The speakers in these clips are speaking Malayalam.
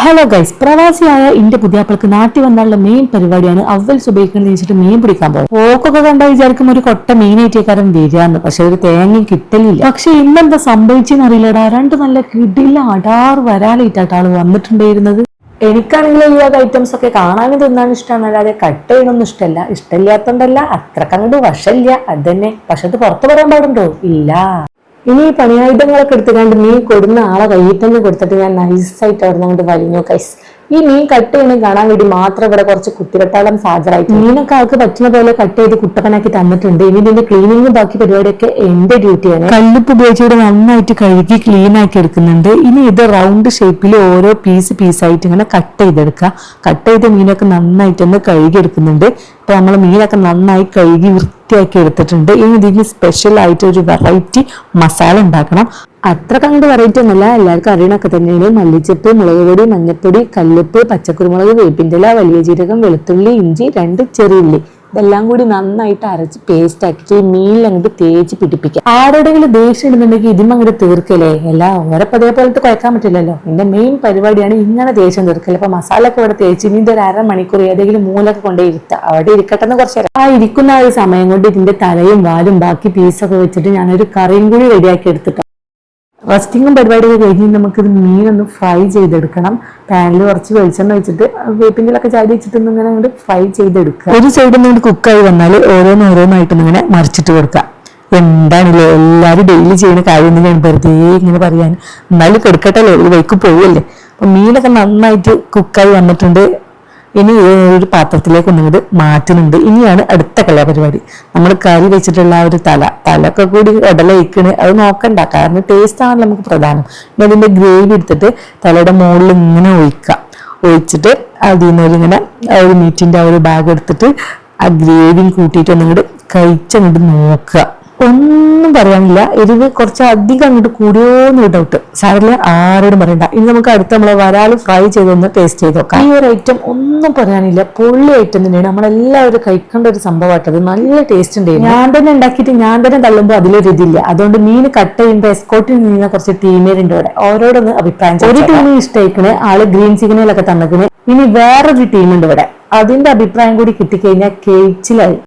ഹലോ ഗൈസ്, പ്രവാസിയായ എന്റെ പുതിയാപ്പൾക്ക് നാട്ടിൽ വന്നുള്ള മെയിൻ പരിപാടിയാണ് അവൽ സുബൈക്കിന് നീച്ചിട്ട് മീൻ പിടിക്കാൻ പോകും. പോക്കൊക്കെ കണ്ടാ വിചാരിക്കും ഒരു കൊട്ട മീനേറ്റേക്കാരൻ വരികയെന്ന്. പക്ഷെ ഒരു തേങ്ങയും കിട്ടലില്ല. പക്ഷെ ഇന്നെന്താ സംഭവിച്ചെന്ന് അറിയില്ലടാ, രണ്ട് നല്ല കിടില അടാറ് വരാലിട്ടായിട്ട് ആള് വന്നിട്ടുണ്ടായിരുന്നത്. എനിക്കാണെങ്കിൽ ഈ വക ഐറ്റംസ് ഒക്കെ കാണാനും തിന്നാനും ഇഷ്ടമാണ്, അല്ലാതെ കട്ട് ചെയ്യണമൊന്നും ഇഷ്ടമല്ല. ഇഷ്ടമില്ലാത്തോണ്ടല്ല, അത്രക്കങ്ങോട്ട് വശമില്ല, അത് തന്നെ. പക്ഷെ അത് പുറത്തു പറയാൻ പാടുണ്ടോ? ഇല്ല. ഇനി ഈ പണിയായുധങ്ങളൊക്കെ എടുത്തുകൊണ്ട് മീൻ കൊടുന്ന ആളെ കയ്യിട്ടൊന്ന് കൊടുത്തിട്ട് ഞാൻ നൈസായിട്ട് അവിടെ നിന്ന് വലിഞ്ഞു കൈസ്. ഈ മീൻ കട്ട് ചെയ്യണ കാണാൻ വേണ്ടി മാത്രം ഇവിടെ കുറച്ച് കുത്തിരട്ടാളം സാജറായിട്ട് മീനൊക്കെ ആൾക്ക് പറ്റുന്ന പോലെ കട്ട് ചെയ്ത് കുട്ടപ്പനാക്കി തന്നിട്ടുണ്ട്. ഇനി ഇതിന്റെ ക്ലീനിങ്ങും ബാക്കി പരിപാടിയൊക്കെ എന്റെ ഡ്യൂട്ടിയാണ്. കല്ലുപ്പ് ഉപയോഗിച്ചിട്ട് നന്നായിട്ട് കഴുകി ക്ലീൻ ആക്കി എടുക്കുന്നുണ്ട്. ഇനി ഇത് റൗണ്ട് ഷേപ്പിൽ ഓരോ പീസായിട്ട് ഇങ്ങനെ കട്ട് ചെയ്തെടുക്കുക. കട്ട് ചെയ്ത മീനൊക്കെ നന്നായിട്ടൊന്ന് കഴുകി എടുക്കുന്നുണ്ട്. ഇപ്പൊ നമ്മൾ മീനൊക്കെ നന്നായി കഴുകി വൃത്തിയാക്കി എടുത്തിട്ടുണ്ട്. ഇനി ഇതിന് സ്പെഷ്യൽ ആയിട്ട് ഒരു വെറൈറ്റി മസാല ഉണ്ടാക്കണം. അത്ര കണ്ട് വെറൈറ്റി ഒന്നുമല്ല, എല്ലാവർക്കും അറിയണൊക്കെ തന്നെയാണ്. മല്ലിച്ചപ്പ്, മുളക് പൊടി, മഞ്ഞപ്പൊടി, കല്ലുപ്പ്, പച്ചക്കുരുമുളക്, വേപ്പിൻ്റെ ഇല, വലിയ ജീരകം, വെളുത്തുള്ളി, ഇഞ്ചി, 2 ചെറിയ ഉള്ളി, ഇതെല്ലാം കൂടി നന്നായിട്ട് അരച്ച് പേസ്റ്റ് ആക്കിയിട്ട് മീനിൽ അങ്ങോട്ട് തേച്ച് പിടിപ്പിക്കുക. ആരോടെങ്കിലും ദേഷ്യം ഇടുന്നുണ്ടെങ്കിൽ ഇതിം അങ്ങോട്ട് തീർക്കലേ. എല്ലാം ഓരോ പതേപോലത്തെ കുഴക്കാൻ പറ്റില്ലല്ലോ. എന്റെ മെയിൻ പരിപാടിയാണ് ഇങ്ങനെ ദേഷ്യം തീർക്കല്. അപ്പൊ മസാല ഒക്കെ ഇവിടെ തേച്ച് ഇതിന്റെ ഒരു അരമണിക്കൂർ ഏതെങ്കിലും മൂലൊക്കെ കൊണ്ടേ ഇരുത്തുക. അവിടെ ഇരിക്കട്ടെന്ന് കുറച്ച് നേരം. ആ ഇരിക്കുന്ന ഒരു സമയം കൊണ്ട് ഇതിന്റെ തലയും വാലും ബാക്കി പീസൊക്കെ വെച്ചിട്ട് ഞാനൊരു കറിയും കൂടി റെഡിയാക്കി എടുത്തിട്ട് റസ്റ്റിങ്ങും പരിപാടിയൊക്കെ കഴിഞ്ഞ് നമുക്കിത് മീനൊന്ന് ഫ്രൈ ചെയ്തെടുക്കണം. പാനിൽ കുറച്ച് വെളിച്ചെണ്ണ വെച്ചിട്ട് വേപ്പിൻ്റെലൊക്കെ ചാടി വെച്ചിട്ട് ഇങ്ങനെ അങ്ങോട്ട് ഫ്രൈ ചെയ്തെടുക്കുക. ഒരു സൈഡിൽ നിന്ന് കുക്കായി വന്നാൽ ഓരോന്നായിട്ട് ഇങ്ങനെ മറിച്ചിട്ട് കൊടുക്കുക. എന്താണല്ലേ എല്ലാവരും ഡെയിലി ചെയ്യുന്ന കാര്യം തന്നെയാണ്, വെറുതെ ഇങ്ങനെ പറയാൻ. എന്നാലും കെടുക്കട്ടല്ലേ, ഒരു വൈക്ക് പോവല്ലേ. അപ്പൊ മീനൊക്കെ നന്നായിട്ട് കുക്കായി വന്നിട്ടുണ്ട്. ഇനി ഒരു പാത്രത്തിലേക്ക് ഒന്നുകൂടി മാറ്റുന്നുണ്ട്. ഇനിയാണ് അടുത്ത കലാപരിപാടി. നമ്മൾ കറി വെച്ചിട്ടുള്ള ആ ഒരു തലൊക്കെ കൂടി ഇടലയിക്കണ്, അത് നോക്കണ്ട, കാരണം ടേസ്റ്റ് ആണല്ലോ നമുക്ക് പ്രധാനം. ഇനി അതിന്റെ ഗ്രേവി എടുത്തിട്ട് തലയുടെ മുകളിൽ ഇങ്ങനെ ഒഴിച്ചിട്ട് അതിൽ നിന്ന് ഇങ്ങനെ ഒരു മീറ്റിന്റെ ആ ഒരു ബാഗ് എടുത്തിട്ട് ആ ഗ്രേവിയും കൂട്ടിയിട്ട് ഒന്നുകൂടി കഴിച്ചങ്ങോട്ട് നോക്കുക. ഒന്നും പറയാനില്ല, എരിവ് കുറച്ച് അധികം അങ്ങോട്ട് കൂടിയോന്ന് ഡൗട്ട്. സാറില്ല, ആരോടും പറയണ്ട. ഇനി നമുക്ക് അടുത്ത് നമ്മളെ വരാൽ ഫ്രൈ ചെയ്തൊന്ന് ടേസ്റ്റ് ചെയ്ത് നോക്കാം. ഈ ഒരു ഐറ്റം ഒന്നും പറയാനില്ല, പൊള്ളി ഐറ്റം തന്നെയാണ്. നമ്മളെല്ലാവരും കഴിക്കേണ്ട ഒരു സംഭവമായിട്ടത്. നല്ല ടേസ്റ്റ് ഉണ്ട്. ഞാൻ തന്നെ ഉണ്ടാക്കിയിട്ട് ഞാൻ തന്നെ തള്ളുമ്പോൾ അതിലൊരു ഇതില്ല. അതുകൊണ്ട് മീൻ കട്ട് ചെയ്യുമ്പോൾ എസ്കോട്ടിൽ നിന്ന് കുറച്ച് ടീമേരുണ്ട് ഇവിടെ. ഓരോടൊന്ന് അഭിപ്രായം. ഒരു ടീമിന് ഇഷ്ടമായിക്കണേ, ആള് ഗ്രീൻ ചിക്കനിലൊക്കെ തന്നിക്കണേ. ഇനി വേറൊരു ടീമുണ്ട് ഇവിടെ, അതിന്റെ അഭിപ്രായം കൂടി കിട്ടിക്കഴിഞ്ഞാൽ കേച്ചിലായി.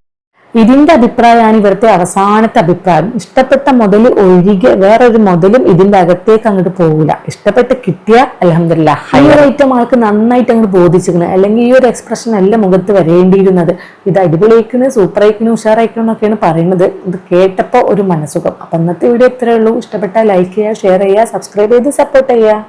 ഇതിന്റെ അഭിപ്രായമാണ് ഇവിടുത്തെ അവസാനത്തെ അഭിപ്രായം. ഇഷ്ടപ്പെട്ട മുതൽ ഒഴികെ വേറൊരു മുതലും ഇതിന്റെ അകത്തേക്ക് അങ്ങോട്ട് പോകില്ല. ഇഷ്ടപ്പെട്ട് കിട്ടിയ അൽഹംദുലില്ലാ. ഈ ഒരു ഐറ്റം ആൾക്ക് നന്നായിട്ട് അങ്ങോട്ട് ബോധിച്ചിരിക്കണം, അല്ലെങ്കിൽ ഈ ഒരു എക്സ്പ്രഷൻ അല്ല മുഖത്ത് വരേണ്ടിയിരുന്നത്. ഇത് അടിപൊളിയായിക്കണ്, സൂപ്പർ ആയിക്കണ്, ഉഷാറായിക്കണം എന്നൊക്കെയാണ് പറയുന്നത്. ഇത് കേട്ടപ്പോൾ ഒരു മനസുഖം. അപ്പൊ ഇന്നത്തെ വീഡിയോ ഇത്രയേ ഉള്ളൂ. ഇഷ്ടപ്പെട്ടാൽ ലൈക്ക് ചെയ്യുക, ഷെയർ ചെയ്യുക, സബ്സ്ക്രൈബ് ചെയ്ത് സപ്പോർട്ട് ചെയ്യുക.